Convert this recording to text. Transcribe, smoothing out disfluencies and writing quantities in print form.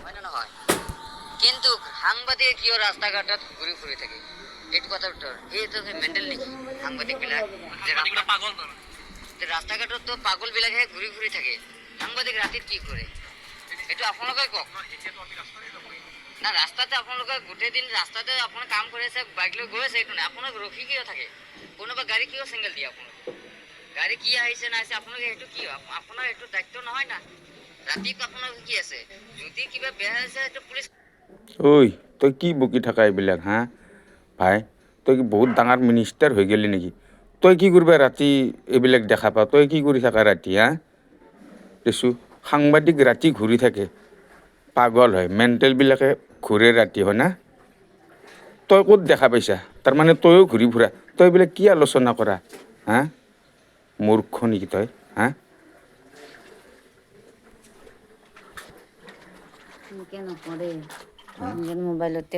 হয় না নহয়? কিন্তু সাংবাদিকে কিয় ৰাস্তা ঘাটত ঘূৰি ফুৰি থাকে? এইটো কথাৰ উত্তৰ এইটো মেণ্টেল নেকি সাংবাদিকবিলাক? ৰাস্তা ঘাটতো পাগল বিলাকহে ঘূৰি ফুৰি থাকে, সাংবাদিক ৰাতিত কি কৰে এইটো আপোনালোকে কওক না। ৰাস্তাতে আপোনালোকে গোটেই দিন ৰাস্তাতে আপোনাৰ কাম কৰি আছে, বাইক লৈ গৈ আছে, এইটো নাই আপোনাক ৰখি কিয় থাকে? কোনোবা গাড়ী কিয় চিংগল দিয়ে আপোনালোকে? গাড়ী কি আহিছে না আহিছে আপোনালোকে সেইটো কি আপোনাৰ এইটো দায়িত্ব নহয় না? ৰাতি আপোনালোকে কি আছে, যদি কিবা বেয়া হৈছে সেইটো পুলিচ। ঐ তই কি বকি থাকা এইবিলাক হা ভাই? তই কি বহুত ডাঙৰ মিনিষ্টাৰ হৈ গেলি নেকি? তই কি কৰিবা ৰাতি এইবিলাক দেখা পা? তই কি কৰি থাকা ৰাতি হা? দেচো সাংবাদিক ৰাতি ঘূৰি থাকে, পাগল হয়, মেণ্টেলবিলাকে ঘূৰে ৰাতি হয় না? তই ক'ত দেখা পাইছা? তাৰমানে তইও ঘূৰি ফুৰা, তই এইবিলাক কি আলোচনা কৰা হা? মূৰ্খ নেকি তই হা? কেন কৰে মোবাইলতে